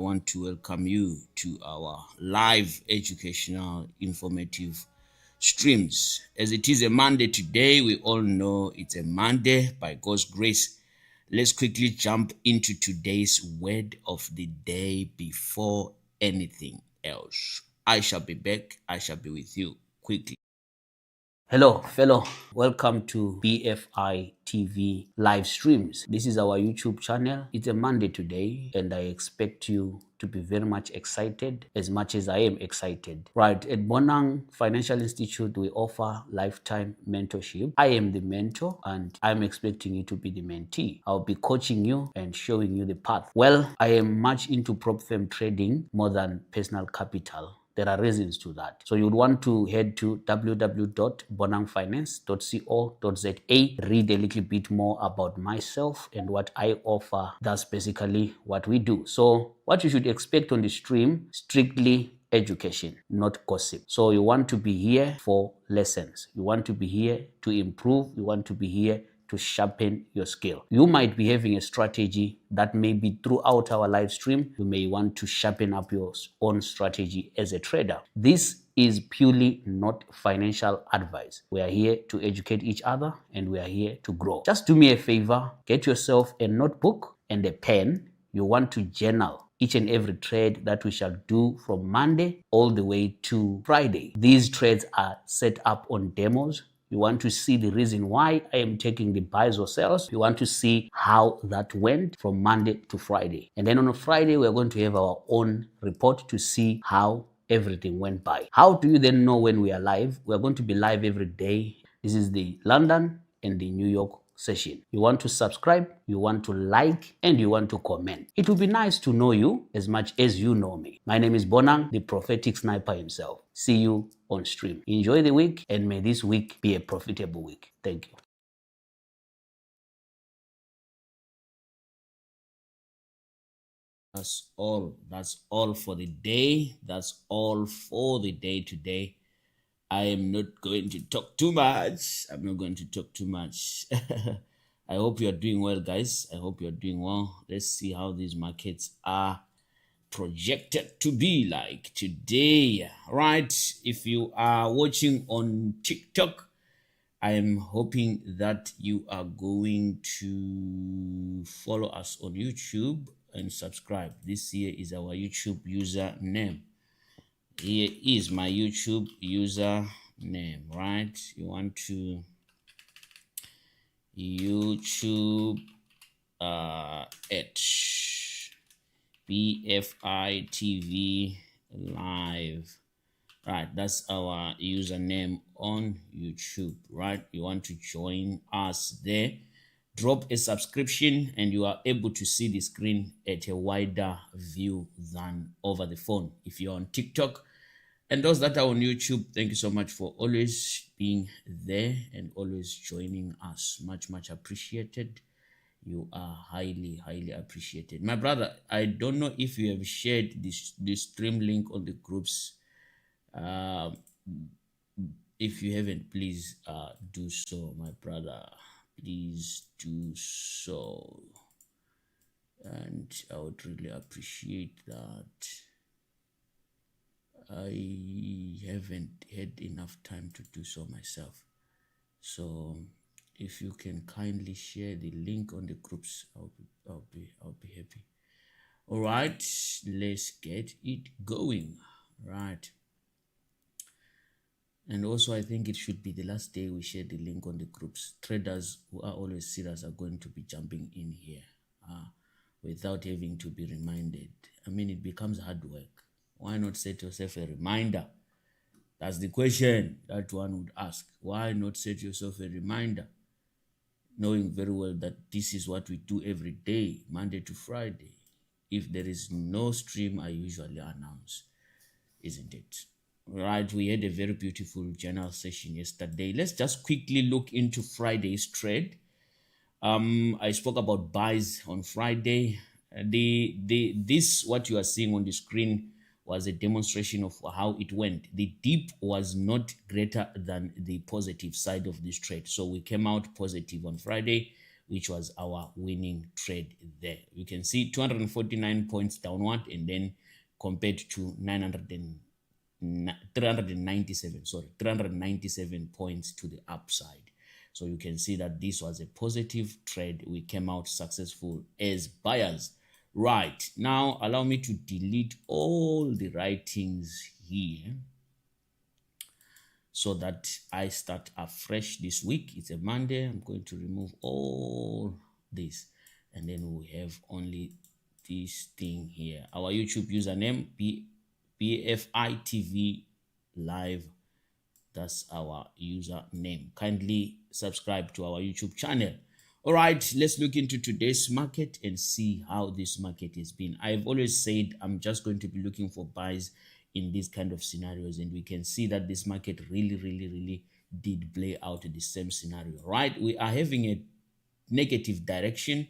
I want to welcome you to our live educational informative streams. As it is a Monday today, we all know it's a Monday by God's grace. Let's quickly jump into today's word of the day before anything else. I shall be back. I shall be with you quickly. Hello, fellow. Welcome to BFI TV live streams. This is our YouTube channel. It's a Monday today, and I expect you to be very much excited as much as I am excited. Right, at Bonang Financial Institute, we offer lifetime mentorship. I am the mentor, and I'm expecting you to be the mentee. I'll be coaching you and showing you the path. Well, I am much into prop firm trading more than personal capital. There are reasons to that. So you'd want to head to www.bonangfinance.co.za, read a little bit more about myself and what I offer. That's basically what we do. So what you should expect on the stream, strictly education, not gossip. So you want to be here for lessons. You want to be here to improve. You want to be here to sharpen your skill. You might be having a strategy that may be throughout our live stream. You may want to sharpen up your own strategy as a trader. This is purely not financial advice. We are here to educate each other and we are here to grow. Just do me a favor, get yourself a notebook and a pen. You want to journal each and every trade that we shall do from Monday all the way to Friday. These trades are set up on demos. You want to see the reason why I am taking the buys or sells. You want to see how that went from Monday to Friday. And then on a Friday, we're going to have our own report to see how everything went by. How do you then know when we are live? We're going to be live every day. This is the London and the New York session. You want to subscribe, you want to like, and you want to comment. It would be nice to know you as much as you know me. My name is Bonang, the prophetic sniper himself. See you on stream. Enjoy the week, and may this week be a profitable week. Thank you. That's all. That's all for the day. That's all for the day today. I am not going to talk too much. I'm not going to talk too much. I hope you're doing well, guys. I hope you're doing well. Let's see how these markets are projected to be like today. Right? If you are watching on TikTok, I am hoping that you are going to follow us on YouTube and subscribe. This here is our YouTube username. Here is my YouTube username, right? You want to YouTube at BFI TV live, right? That's our username on YouTube, right? You want to join us there. Drop a subscription and you are able to see the screen at a wider view than over the phone. If you're on TikTok, and those that are on YouTube, thank you so much for always being there and always joining us. Much, much appreciated. You are highly, highly appreciated. My brother, I don't know if you have shared this stream link on the groups. If you haven't, please do so, my brother. Please do so. And I would really appreciate that. I haven't had enough time to do so myself. So if you can kindly share the link on the groups, I'll be happy. All right, let's get it going. Right. And also, I think it should be the last day we share the link on the groups. Traders who are always serious are going to be jumping in here without having to be reminded. I mean, it becomes hard work. Why not set yourself a reminder? That's the question that one would ask. Why not set yourself a reminder? Knowing very well that this is what we do every day, Monday to Friday. If there is no stream, I usually announce, isn't it? Right, we had a very beautiful general session yesterday. Let's just quickly look into Friday's trade. I spoke about buys on Friday. This what you are seeing on the screen was a demonstration of how it went. The dip was not greater than the positive side of this trade. So we came out positive on Friday. which was our winning trade there. You can see 249 points downward, and then compared to 397 points to the upside. So you can see that this was a positive trade. We came out successful as buyers. Right, now allow me to delete all the writings here so that I start afresh this week. It's a Monday. I'm going to remove all this, and then we have only this thing here. Our YouTube username, BFI TV Live. That's our username. Kindly subscribe to our YouTube channel. All right, let's look into today's market and see how this market has been. I've always said I'm just going to be looking for buys in these kind of scenarios, and we can see that this market really did play out the same scenario, right? We are having a negative direction,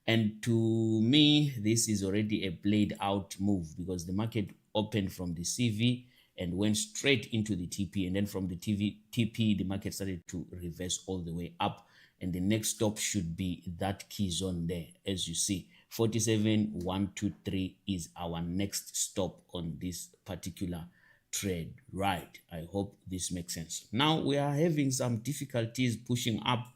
and to me this is already a played out move, because the market opened from the CV and went straight into the TP, and then from the TP the market started to reverse all the way up, and the next stop should be that key zone there. As you see, 47,123 is our next stop on this particular trade, right? I hope this makes sense. Now we are having some difficulties pushing up,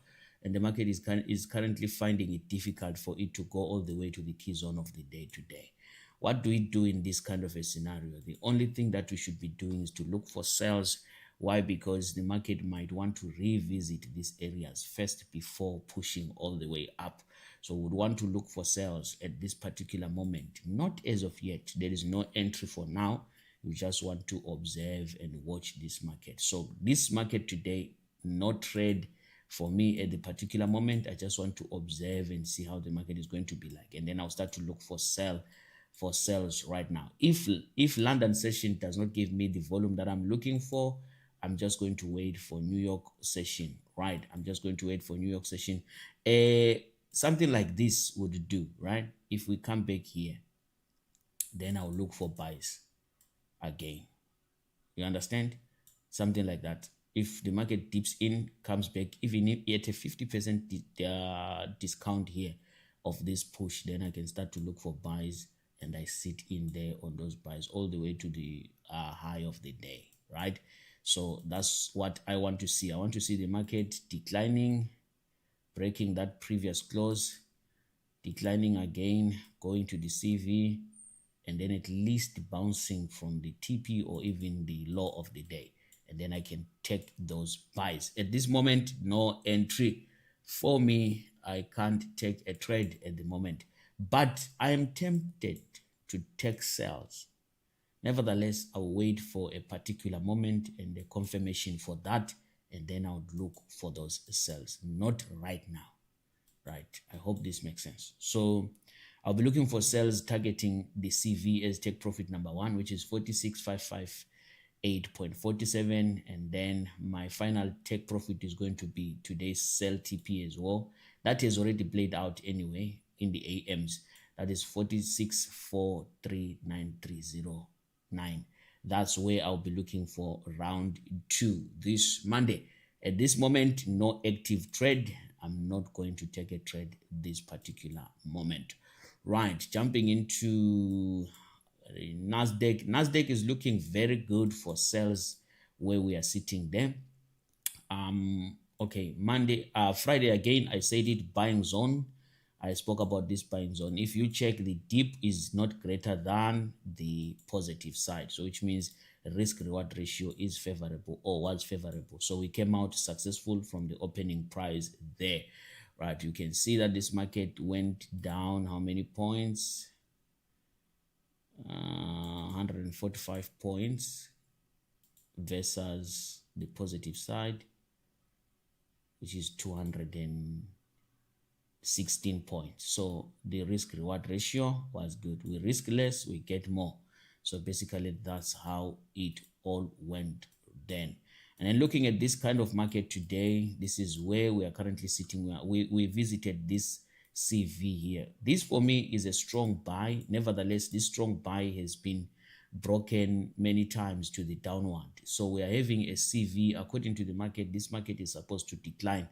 and the market is currently finding it difficult for it to go all the way to the key zone of the day today. What do we do in this kind of a scenario? The only thing that we should be doing is to look for sales. Why? Because the market might want to revisit these areas first before pushing all the way up. So we would want to look for sales at this particular moment. Not as of yet. There is no entry for now. You just want to observe and watch this market. So this market today, no trade for me at the particular moment. I just want to observe and see how the market is going to be like, and then I'll start to look for sales right now. If London session does not give me the volume that I'm looking for, I'm just going to wait for New York session, right? I'm just going to wait for New York session. Something like this would do, right? If we come back here, then I'll look for buys again. You understand? Something like that. If the market dips in, comes back, even at a 50% discount here of this push, then I can start to look for buys, and I sit in there on those buys all the way to the high of the day, right? So that's what I want to see. I want to see the market declining, breaking that previous close, declining again, going to the CV, and then at least bouncing from the TP or even the low of the day. And then I can take those buys. At this moment, no entry for me. I can't take a trade at the moment, but I am tempted to take sales. Nevertheless, I'll wait for a particular moment and a confirmation for that, and then I would look for those sales. Not right now, right? I hope this makes sense. So I'll be looking for sales targeting the CV as take profit number 1, which is 46,558.47, and then my final take profit is going to be today's sell TP as well. That has already played out anyway in the AMs. That is 46,439,309. That's where I'll be looking for round 2 this Monday. At this moment, no active trade. I'm not going to take a trade this particular moment. Right, jumping into NASDAQ. NASDAQ is looking very good for sales where we are sitting there. Okay, Friday again, I said it, buying zone. I spoke about this buying zone. If you check, the dip is not greater than the positive side, so which means risk reward ratio is favorable or was favorable. So we came out successful from the opening price there, right? You can see that this market went down how many points? 145 points versus the positive side, which is 216 points. So the risk reward ratio was good. We risk less, we get more. So basically that's how it all went then. And then looking at this kind of market today, this is where we are currently sitting. We visited this CV here. This for me is a strong buy. Nevertheless, this strong buy has been broken many times to the downward. So we are having a CV. According to the market, this market is supposed to decline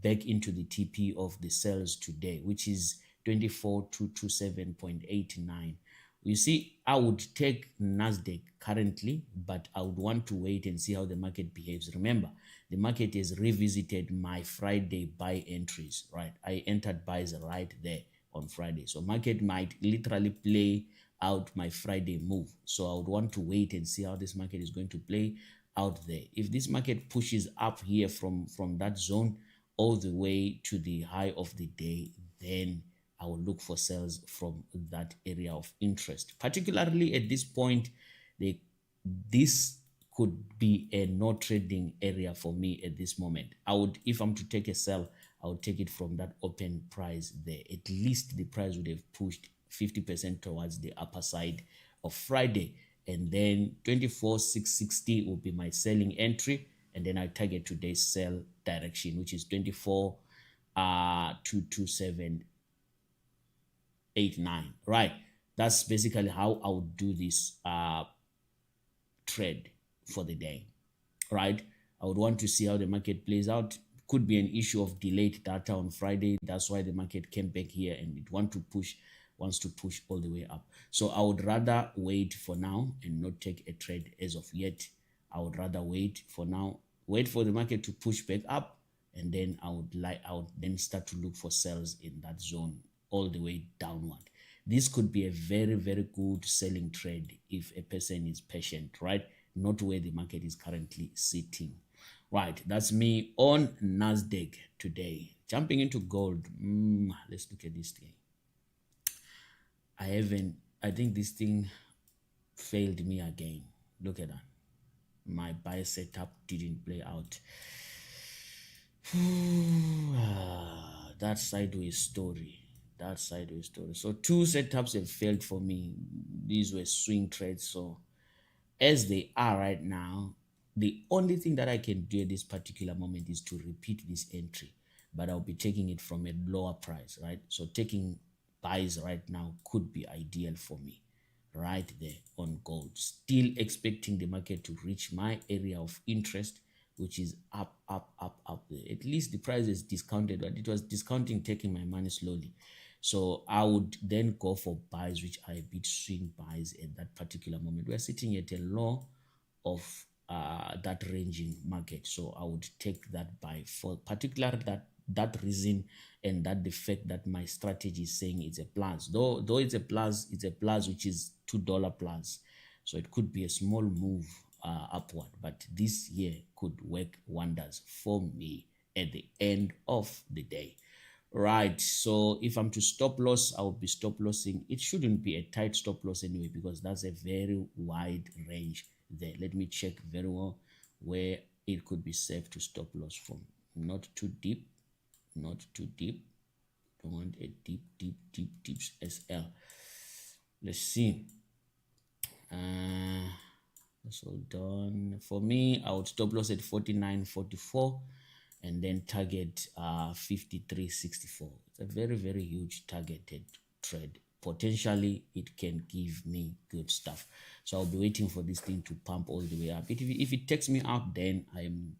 back into the TP of the sales today, which is 24,227.89. You see, I would take NASDAQ currently, but I would want to wait and see how the market behaves. Remember, the market has revisited my Friday buy entries, right? I entered buys right there on Friday. So market might literally play out my Friday move. So I would want to wait and see how this market is going to play out there. If this market pushes up here from that zone all the way to the high of the day, then I will look for sales from that area of interest. Particularly at this point, this could be a no trading area for me at this moment. I would, if I'm to take a sell, I would take it from that open price there. At least the price would have pushed 50% towards the upper side of Friday, and then 24,660 will be my selling entry, and then I target today's sell direction, which is 24,227.89. Right, that's basically how I would do this trade for the day. Right, I would want to see how the market plays out. Could be an issue of delayed data on Friday. That's why the market came back here and it wants to push all the way up. So I would rather wait for now and not take a trade as of yet. I would rather wait for now, wait for the market to push back up, and then I would then start to look for sales in that zone all the way downward. This could be a very, very good selling trade if a person is patient, right? Not where the market is currently sitting. Right, that's me on NASDAQ today. Jumping into gold, let's look at this thing. I think this thing failed me again. Look at that. My buy setup didn't play out. That sideways story. So 2 setups have failed for me. These were swing trades. So as they are right now, the only thing that I can do at this particular moment is to repeat this entry, but I'll be taking it from a lower price, right? So taking buys right now could be ideal for me right there on gold. Still expecting the market to reach my area of interest, which is up there. At least the price is discounted, but it was discounting, taking my money slowly. So I would then go for buys, which are a bit swing buys at that particular moment. We're sitting at a low of that ranging market. So I would take that buy for particular that reason, and that the fact that my strategy is saying it's a plus. Though it's a plus which is $2 plus. So it could be a small move upward, but this year could work wonders for me at the end of the day. Right, so if I'm to stop loss, I will be stop lossing. It shouldn't be a tight stop loss anyway, because that's a very wide range there. Let me check very well where it could be safe to stop loss from. Not too deep. Don't want a deep SL. Let's see. That's all done. For me, I would stop loss at 49.44 and then target 53.64. It's a very, very huge targeted trade. Potentially, it can give me good stuff. So I'll be waiting for this thing to pump all the way up. If it takes me up, then I'm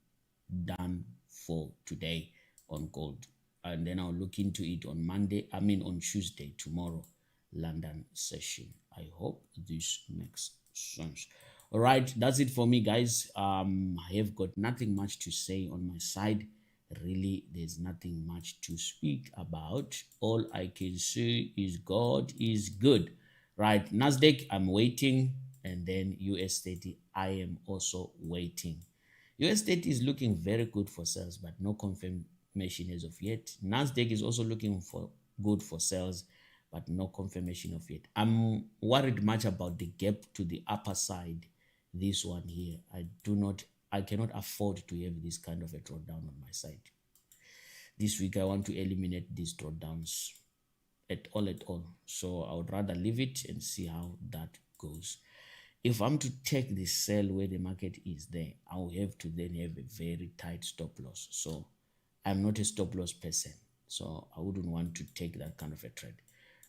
done for today on gold, and then I'll look into it on on Tuesday, tomorrow, London session. I hope this makes sense. All right, that's it for me, guys. I have got nothing much to say on my side. Really, there's nothing much to speak about. All I can say is God is good. Right, NASDAQ, I'm waiting, and then US30, I am also waiting. US30 is looking very good for sales, but no confirmation as of yet. NASDAQ is also looking for good for sales, but no confirmation of yet. I'm worried much about the gap to the upper side. This one here, I cannot afford to have this kind of a drawdown on my side. This week, I want to eliminate these drawdowns at all. So I would rather leave it and see how that goes. If I'm to take the sell where the market is there, I'll have to then have a very tight stop loss. So I'm not a stop loss person, so I wouldn't want to take that kind of a trade.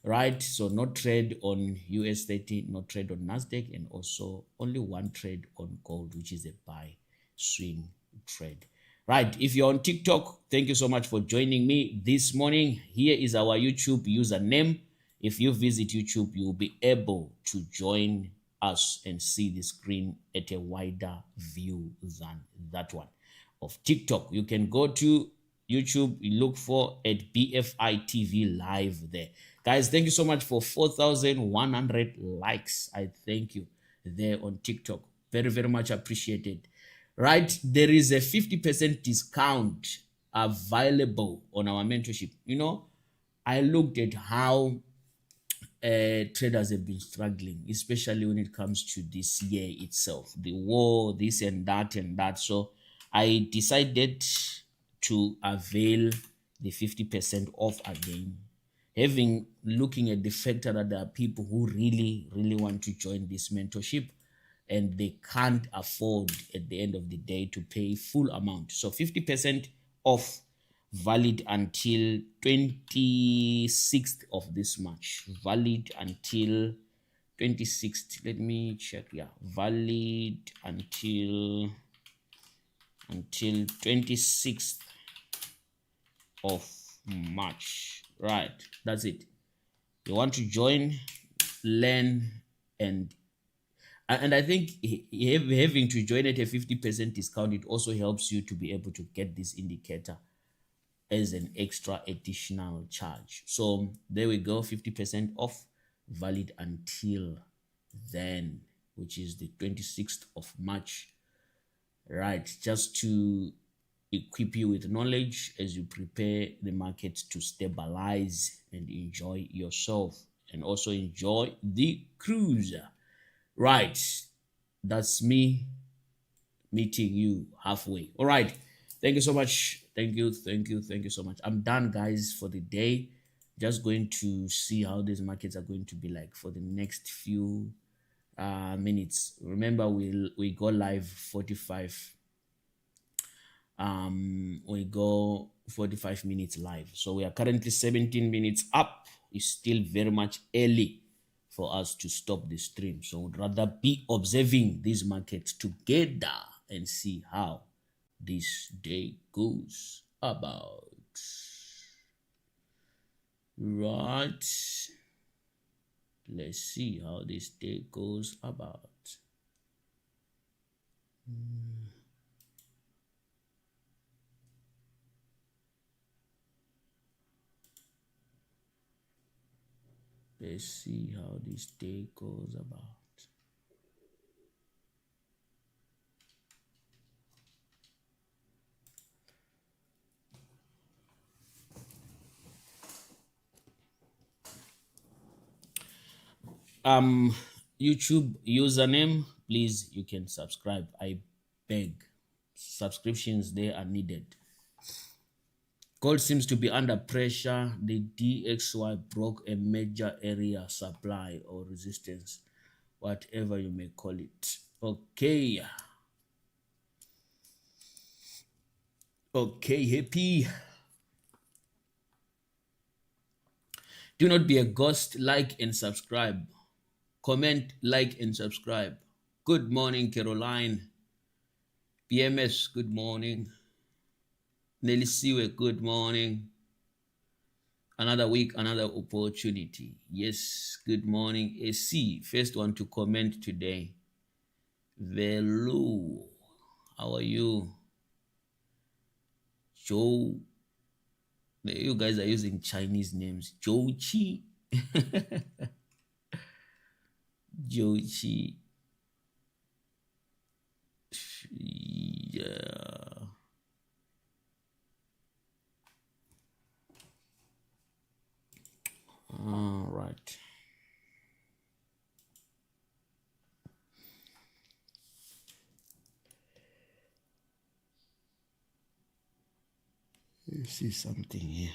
Right, so no trade on US30, no trade on NASDAQ, and also only one trade on gold, which is a buy swing trade. Right, if you're on TikTok, thank you so much for joining me this morning. Here is our YouTube username. If you visit YouTube, you'll be able to join us and see the screen at a wider view than that one of TikTok. You can go to YouTube, look for at BFI TV live there. Guys, thank you so much for 4,100 likes. I thank you there on TikTok. Very, very much appreciated. Right, there is a 50% discount available on our mentorship. You know, I looked at how traders have been struggling, especially when it comes to this year itself, the war, this and that and that. So I decided to avail the 50% off again, having looking at the factor that there are people who really want to join this mentorship and they can't afford at the end of the day to pay full amount. So 50% off, valid until 26th of this March. Valid until 26th. Let me check. Yeah, valid until 26th of March. Right, that's it. You want to join, learn, and I think having to join at a 50% discount, it also helps you to be able to get this indicator as an extra additional charge. So there we go, 50% off, valid until then, which is the 26th of March. Right, just to equip you with knowledge as you prepare the market to stabilize and enjoy yourself and also enjoy the cruise. Right, that's me meeting you halfway. All right, thank you so much. Thank you so much. I'm done, guys, for the day. Just going to see how these markets are going to be like for the next few minutes. Remember, we go live 45. We go 45 minutes live. So we are currently 17 minutes up. It's still very much early for us to stop the stream. So we'd rather be observing these markets together and see how this day goes about. Right. Let's see how this day goes about. Let's see how this day goes about. YouTube username, please, you can subscribe. I beg. Subscriptions there are needed. Gold seems to be under pressure. The DXY broke a major area supply or resistance, whatever you may call it. Okay. Okay, happy. Do not be a ghost. Like and subscribe. Comment, like, and subscribe. Good morning, Caroline. PMS, good morning. Nelly Siwe, good morning. Another week, another opportunity. Yes, good morning. AC, first one to comment today. Velu, how are you? Joe, you guys are using Chinese names. Joe Chi. Joe Chi. Yeah. All right. Let's see something here.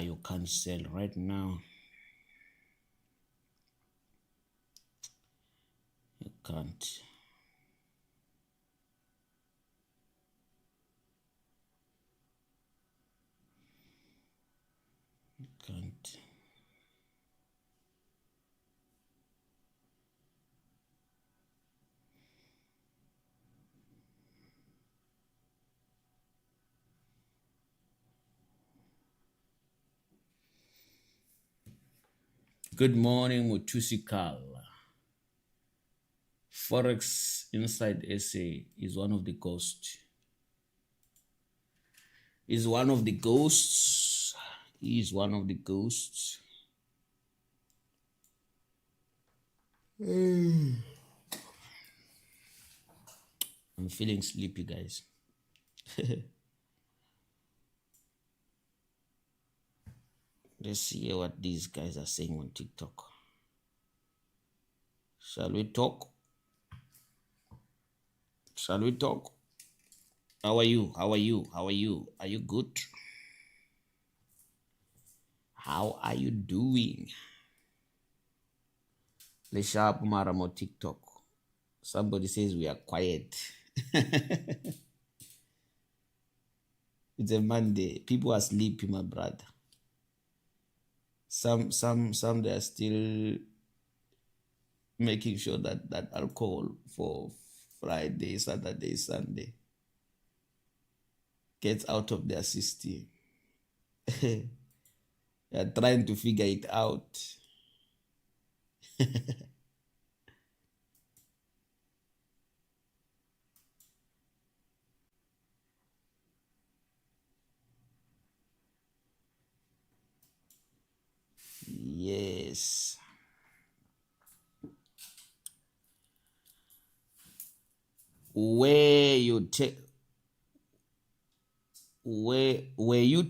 You can't sell right now. Can't. Can't. Good morning, Mutusikal. Forex Inside SA is one of the ghosts. Is one of the ghosts. He is one of the ghosts. I'm feeling sleepy, guys. Let's see what these guys are saying on TikTok. Shall we talk? Shall we talk? How are you? How are you? How are you? Are you good? How are you doing? Let's sharp Maramo TikTok. Somebody says we are quiet. It's a Monday. People are sleeping, my brother. Some they are still making sure that alcohol for Friday, Saturday, Sunday gets out of their system. They are trying to figure it out. Yes. Were you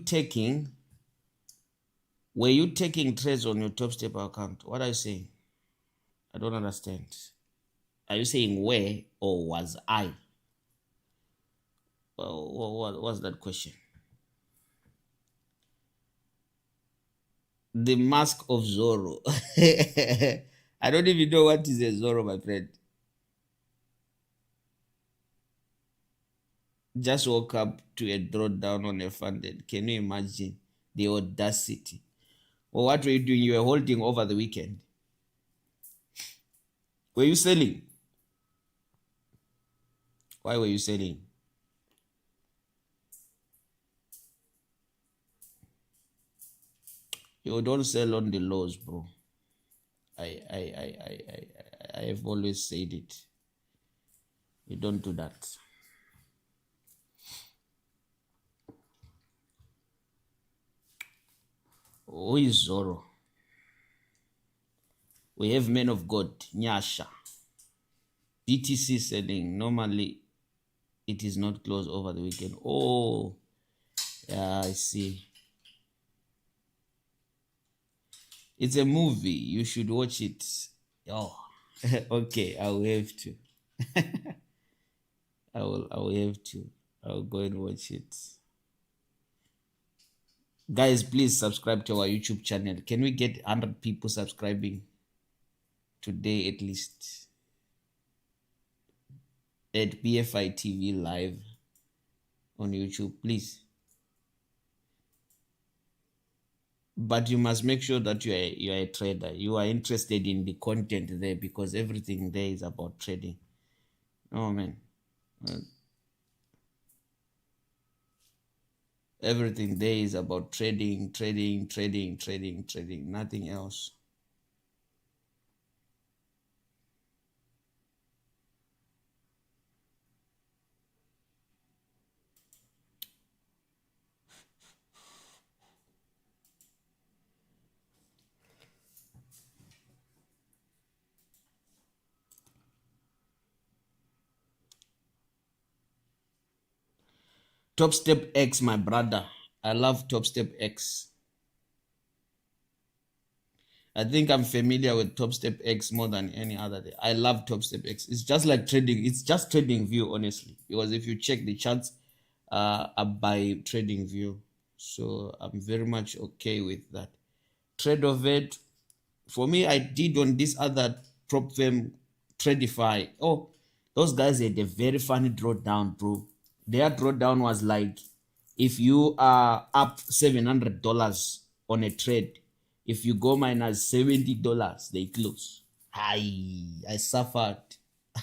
taking trades on your Top Step account? What are you saying? I don't understand. Are you saying where or was I? What was that question? The Mask of Zorro. I don't even know what is a Zorro, my friend. Just woke up to a drawdown on a funded. Can you imagine the audacity? Or what were you doing? You were holding over the weekend. Were you selling? Why were you selling? You don't sell on the lows, bro. I have always said it. You don't do that. Who is Zorro? We have men of God, Nyasha. BTC selling. Normally, it is not closed over the weekend. Oh, yeah, I see. It's a movie. You should watch it. Oh, okay. I will have to. I will have to. I will go and watch it. Guys, please subscribe to our YouTube channel. Can we get 100 people subscribing today at least? At BFI TV live on YouTube, please. But you must make sure that you are a trader. You are interested in the content there, because everything there is about trading. Oh man. Everything there is about trading, nothing else. Top Step X, my brother. I love Top Step X. I think I'm familiar with Top Step X more than any other day. I love Top Step X. It's just like trading. It's just trading view, honestly. Because if you check the charts, by trading view. So I'm very much okay with that. Trade of it. For me, I did on this other prop firm Tradify. Oh, those guys had a very funny drawdown, bro. Their drawdown was like, if you are up $700 on a trade, if you go minus $70, they close. I suffered.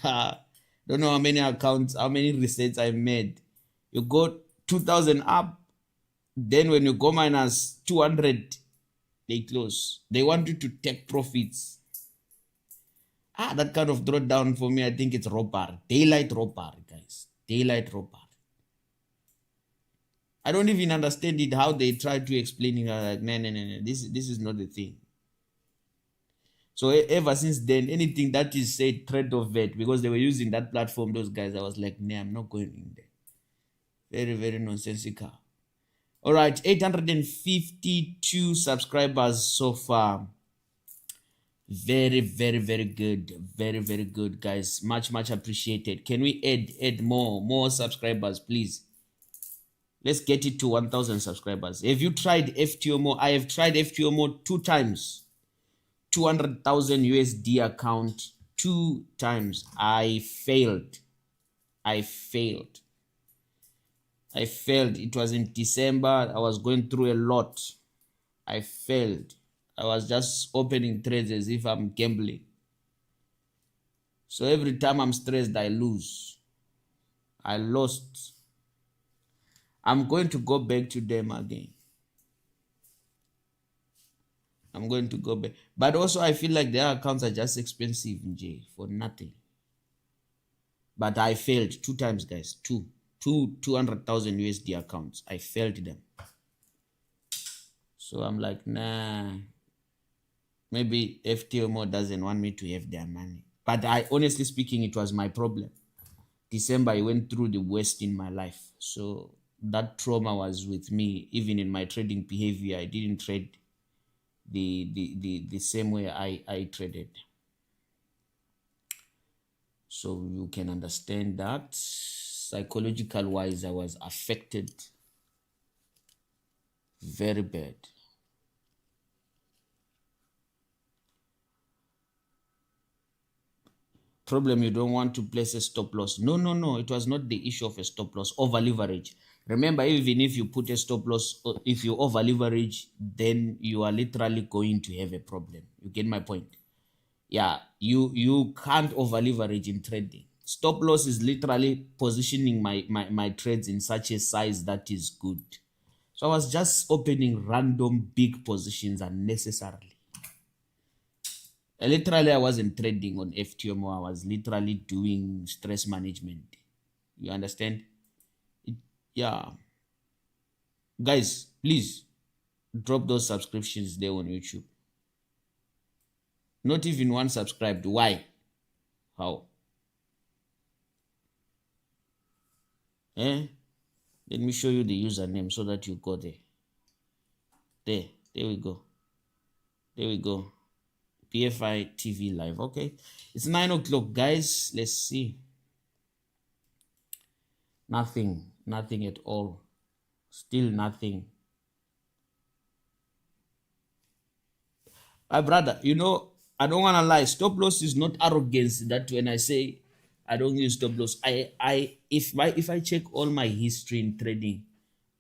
Don't know how many accounts, how many resets I made. You go 2,000 up, then when you go minus 200, they close. They want you to take profits. That kind of drawdown for me, I think it's robbery. Daylight robbery, guys. Daylight robbery. I don't even understand it, how they try to explain it. Like, no. This is not the thing. So ever since then, anything that is said trade of vet, because they were using that platform, those guys, I was like, nah, I'm not going in there. Very, very nonsensical. All right, 852 subscribers so far. Very, very, very good. Very, very good, guys. Much, much appreciated. Can we add more subscribers, please? Let's get it to 1,000 subscribers. Have you tried FTMO? I have tried FTMO 2 times. 200,000 USD account 2 times. I failed. It was in December. I was going through a lot. I failed. I was just opening trades as if I'm gambling. So every time I'm stressed, I lose. I lost. I'm going to go back to them again. I'm going to go back. But also I feel like their accounts are just expensive in J for nothing. But I failed 2 times, guys. 200,000 USD accounts. I failed them. So I'm like, nah. Maybe FTMO doesn't want me to have their money. But honestly speaking, it was my problem. December, I went through the worst in my life. So that trauma was with me. Even in my trading behavior, I didn't trade the same way I traded. So you can understand that psychological wise, I was affected very bad. Problem, you don't want to place a stop loss. No. It was not the issue of a stop loss. Over leverage. Remember, even if you put a stop loss, if you over leverage, then you are literally going to have a problem. You get my point? Yeah, you can't over leverage in trading. Stop loss is literally positioning my trades in such a size that is good. So I was just opening random big positions unnecessarily. Literally, I wasn't trading on FTMO. I was literally doing stress management. You understand? Yeah. Guys, please drop those subscriptions there on YouTube. Not even one subscribed. Why? How? Let me show you the username so that you go there. There we go. BFI TV live. Okay, it's 9 o'clock, guys. Let's see. Nothing at all. Still nothing. My brother, you know, I don't want to lie. Stop loss is not arrogance. That when I say I don't use stop loss, if I check all my history in trading,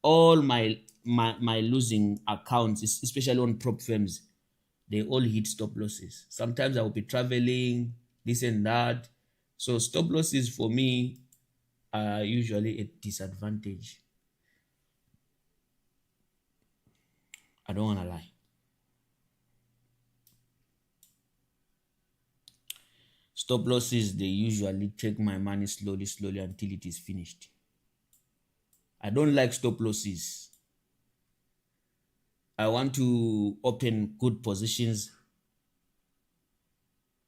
all my losing accounts, especially on prop firms, they all hit stop losses. Sometimes I will be traveling, this and that. So stop losses for me are usually a disadvantage. I don't want to lie. Stop losses, they usually take my money slowly until it is finished. I don't like stop losses. I want to open good positions.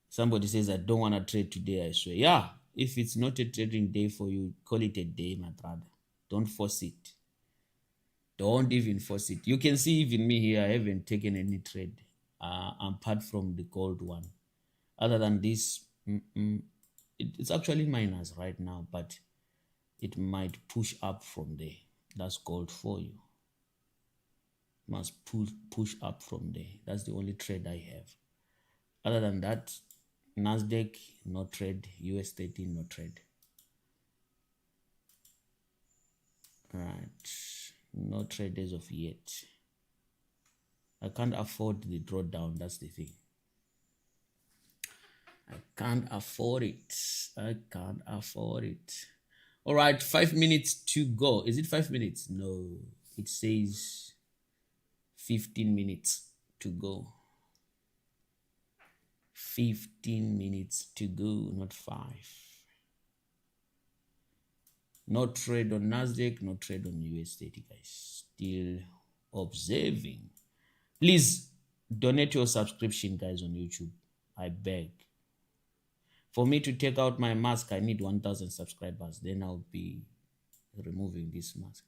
Somebody says, I don't want to trade today, I swear. Yeah, if it's not a trading day for you, call it a day, my brother. Don't force it. Don't even force it. You can see even me here, I haven't taken any trade apart from the gold one. Other than this, it's actually minus right now, but it might push up from there. That's gold for you. Must push up from there. That's the only trade I have. Other than that, NASDAQ, no trade. US30, no trade. Right. No trade as of yet. I can't afford the drawdown. That's the thing. I can't afford it. I can't afford it. All right, 5 minutes to go. Is it 5 minutes? No, it says 15 minutes to go. 15 minutes to go, not 5. No trade on NASDAQ, no trade on US30, guys. Still observing. Please donate your subscription, guys, on YouTube. I beg. For me to take out my mask, I need 1,000 subscribers. Then I'll be removing this mask.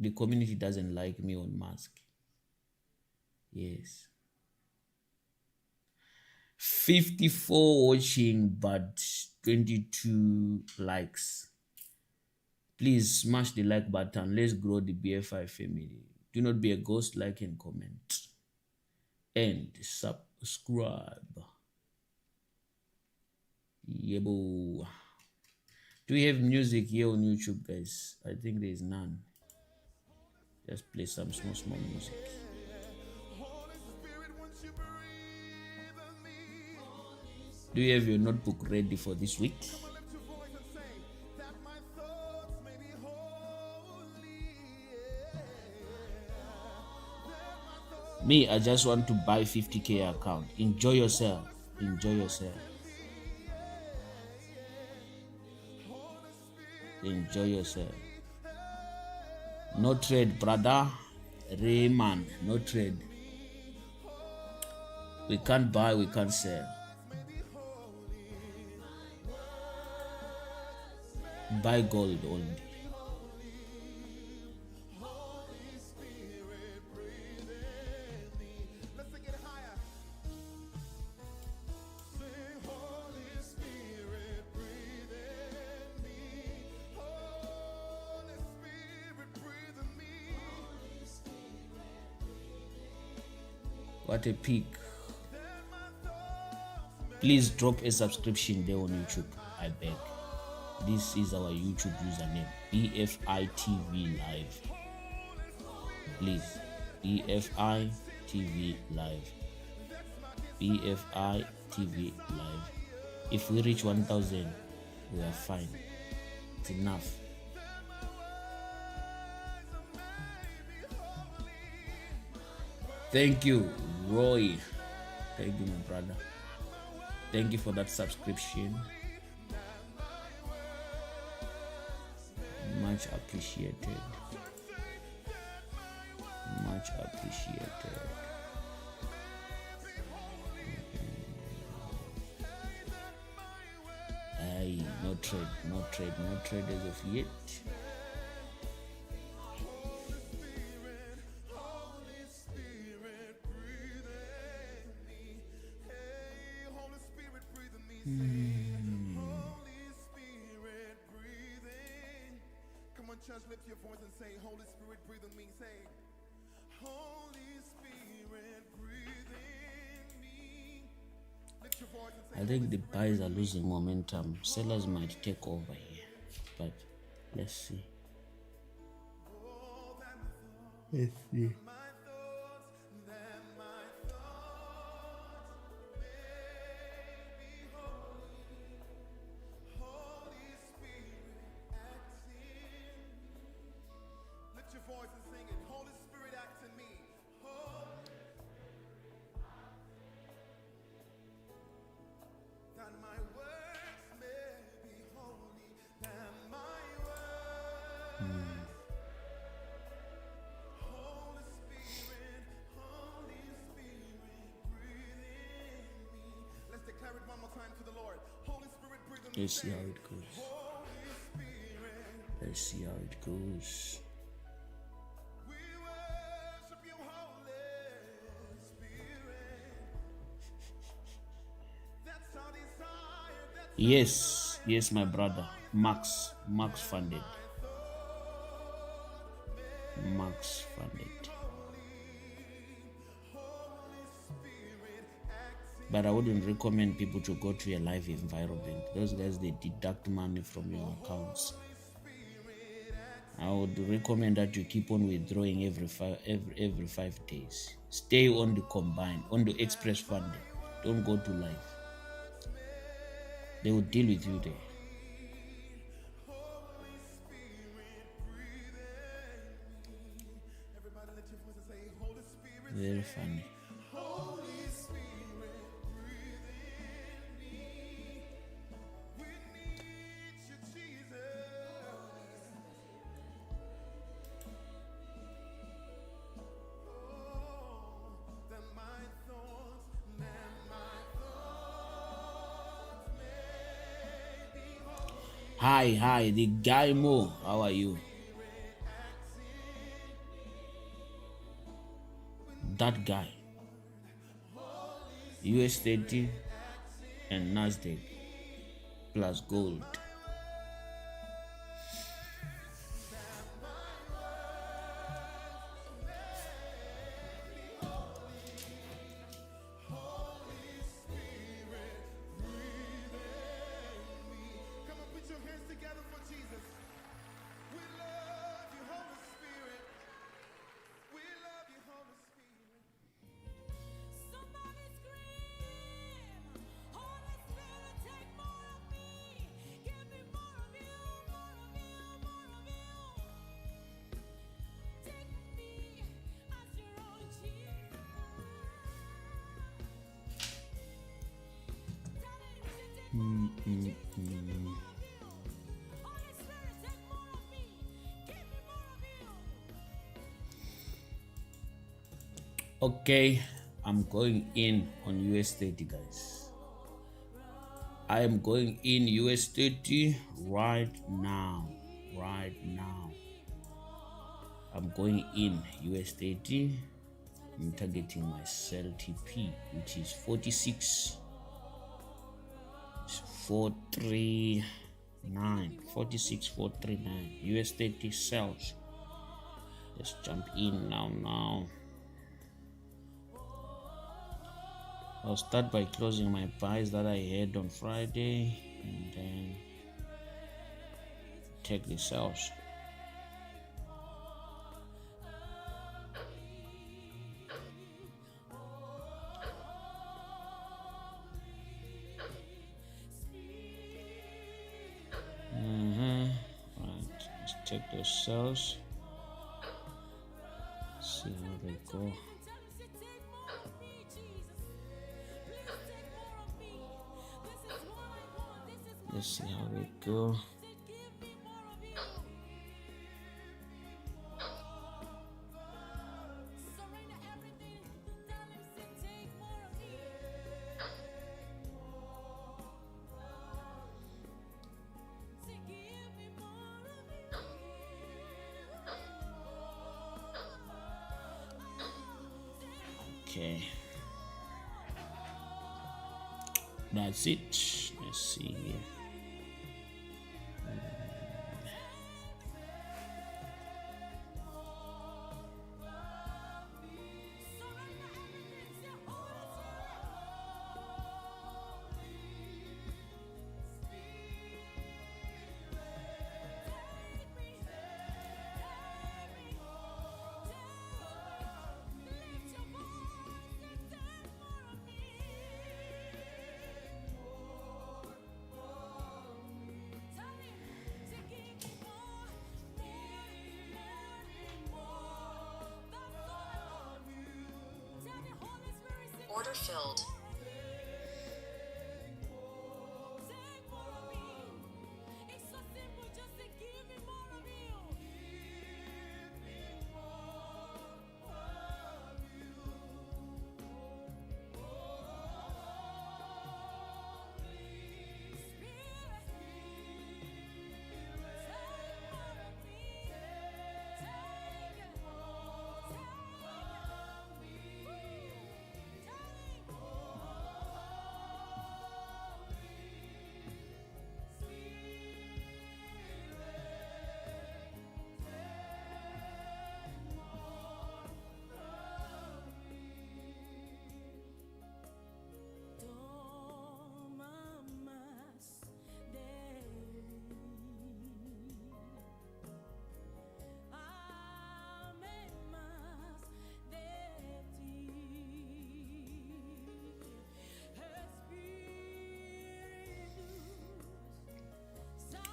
The community doesn't like me on mask. Yes. 54 watching, but 22 likes. Please smash the like button. Let's grow the BFI family. Do not be a ghost, like and comment. And subscribe. Yebo. Do we have music here on YouTube, guys? I think there is none. Just play some small music. Do you have your notebook ready for this week? Me, I just want to buy 50K account. Enjoy yourself. Enjoy yourself. Enjoy yourself. No trade, brother. Rayman, no trade. We can't buy, we can't sell. Buy gold only. What a peak. Please drop a subscription there on YouTube, I beg. This is our YouTube username, BFI TV Live. Please, BFI TV Live. BFI TV Live. If we reach 1,000, we are fine. It's enough. Thank you, Roy. Thank you, my brother. Thank you for that subscription. Much appreciated. Much appreciated. Aye, no trade as of yet. Church, lift your voice and say, Holy Spirit, breathe in me. Say, Holy Spirit, breathe in me. Lift your voice and say, I think the buys are losing momentum. Sellers might take over here, but let's see. Let's see. voice and sing it. Holy Spirit, act in me. That my works may be holy. That my works. Holy Spirit, breathe in me. Let's declare it one more time to the Lord. Holy Spirit, breathe in me. Let's see how it goes. Let's see how it goes. Yes, yes, my brother. Max funded. Max funded. but I wouldn't recommend people to go to a live environment. Those guys, they deduct money from your accounts. I would recommend that you keep on withdrawing every 5 days. Stay on the combined, on the express funding. Don't go to live. They will deal with you there. Very funny. Hi, the guy Mo, how are you? That guy, US30 and NASDAQ plus gold. Okay, I'm going in on US30, guys. I am going in US30 right now. I'm going in US30. I'm targeting my sell TP, which is 46,439 US30 sells. Let's jump in now. I'll start by closing my buys that I had on Friday and then take the sells. Right, let's check those sells. See how they go. Let's see how they go. Okay, that's it. Let's see here. Order filled.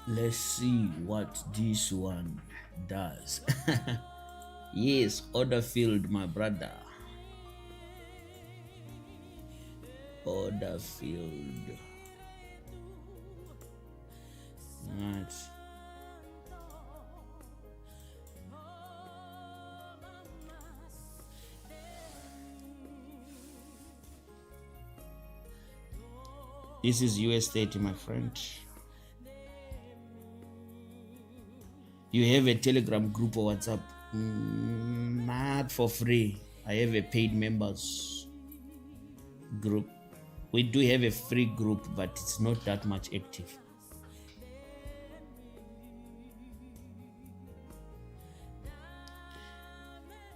Let's see what this one does. Yes, order filled, my brother. Order filled. Right. This is US30, my friend. You have a Telegram group or WhatsApp? Not for free. I have a paid members group. We do have a free group, but it's not that much active.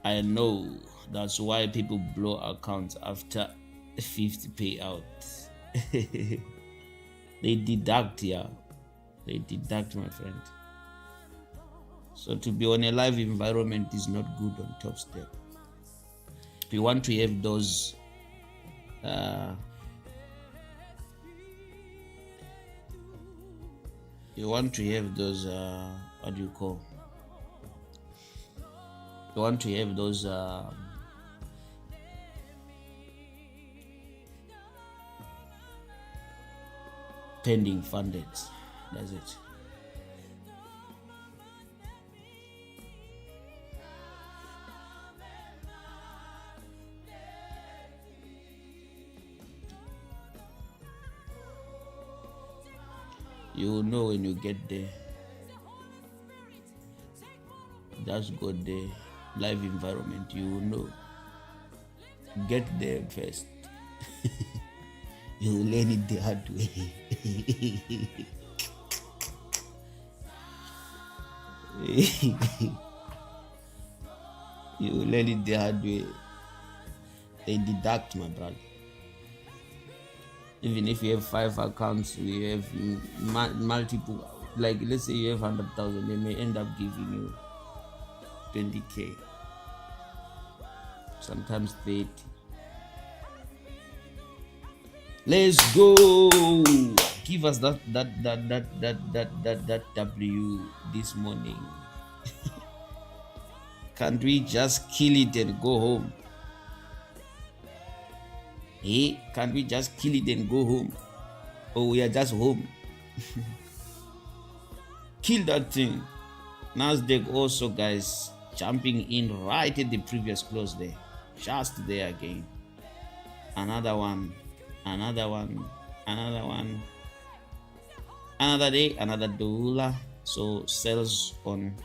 I know that's why people blow accounts after 50 payout. They deduct, yeah. They deduct, my friend. So to be on a live environment is not good on Top Step. If you want to have those what do you call? You want to have those pending funded. That's it. You will know when you get there. Just go there. Live environment, you will know. Get there first. You will learn it the hard way. You will learn it the hard way. They deduct, my brother. Even if you have 5 accounts, you have multiple. Like let's say you have 100,000, they may end up giving you 20K, sometimes 30. Let's go. Give us that W this morning. Can't we just kill it and go home? Hey, can't we just kill it and go home? Or we are just home? Kill that thing. NASDAQ also, guys, jumping in right at the previous close there. Just there again. Another one. Another one. Another one. Another day, another dollar. So sells on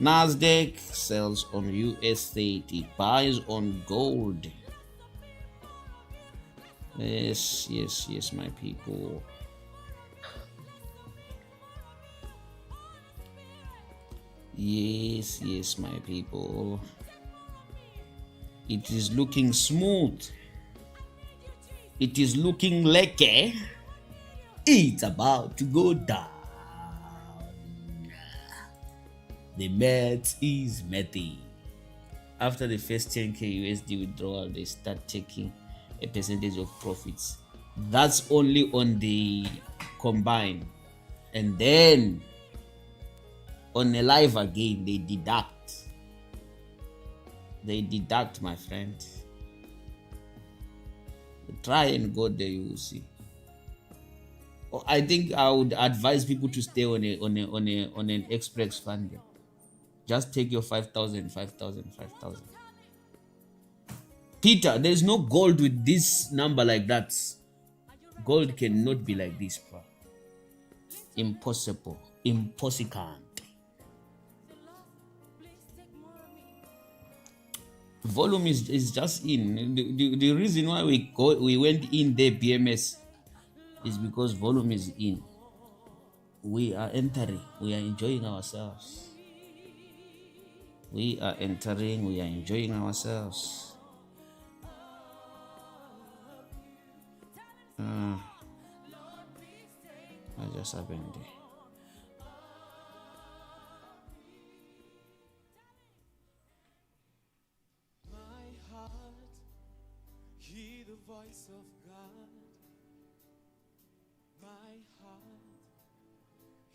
NASDAQ, sells on US30, buys on gold. Yes, yes, yes, my people. Yes, yes, my people. It is looking smooth. It is looking lekker. It's about to go down. The math is mathy. After the first 10K USD withdrawal, they start taking a percentage of profits. That's only on the combine. And then on a live again, they deduct. They deduct, my friend. Try and go there, you will see. I think I would advise people to stay on an express fund. Just take your 5,000. Peter, there's no gold with this number like that. Gold cannot be like this, bro. Impossible. Impossible. Volume is just in. The reason why we went in there BMS is because volume is in. We are entering. We are enjoying ourselves. We are entering. We are enjoying ourselves. What just happened there? Hear the voice of God. My heart,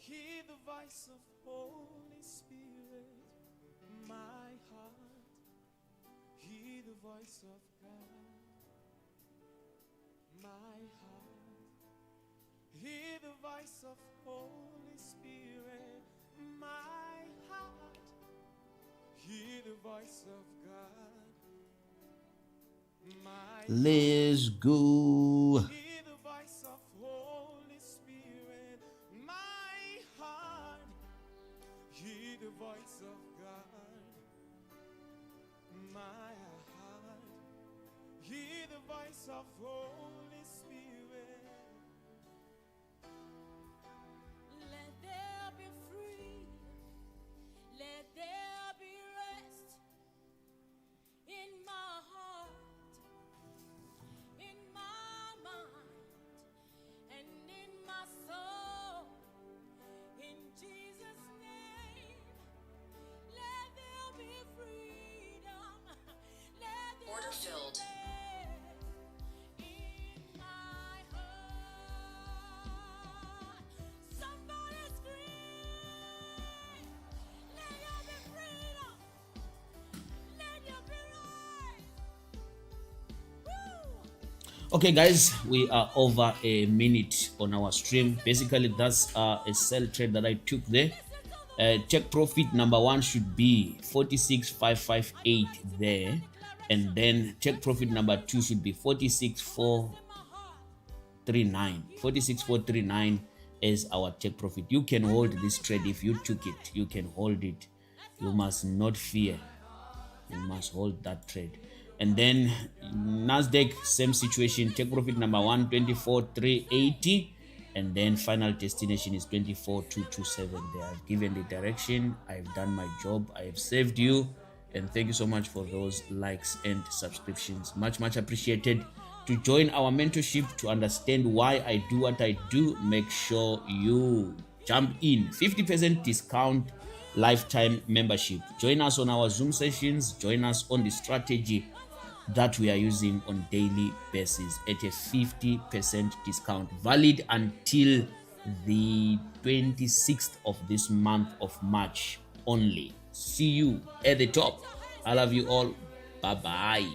Hear the voice of Holy Spirit, my heart. Hear the voice of God, my heart. Hear the voice of Holy Spirit, my heart. Hear the voice of God, my Let's go. hear the voice of Holy Spirit, my heart. Hear the voice of God, my heart. Hear the voice of Holy Spirit. Let there be free. Let there be rest in my heart, in my mind, and in my soul. In Jesus' name, let there be freedom. Let there Order be filled. rest in my heart. Somebody scream. Let there be freedom. Let there be rest. Woo! Okay, guys, we are over a minute on our stream. Basically, that's a sell trade that I took there. Check profit number one should be 46,558 there, and then check profit number two should be 46,439. 46,439 is our check profit. You can hold this trade if you took it. You can hold it. You must not fear. You must hold that trade. And then NASDAQ, same situation. Check profit number one, 24,380. And then final destination is 24,227. They have given the direction. I've done my job. I have saved you. And thank you so much for those likes and subscriptions. Much appreciated. To join our mentorship, to understand why I do what I do, make sure you jump in. 50% discount, lifetime membership. Join us on our Zoom sessions. Join us on the strategy that we are using on daily basis at a 50% discount, valid until the 26th of this month of March only. See you at the top. I love you all. Bye bye.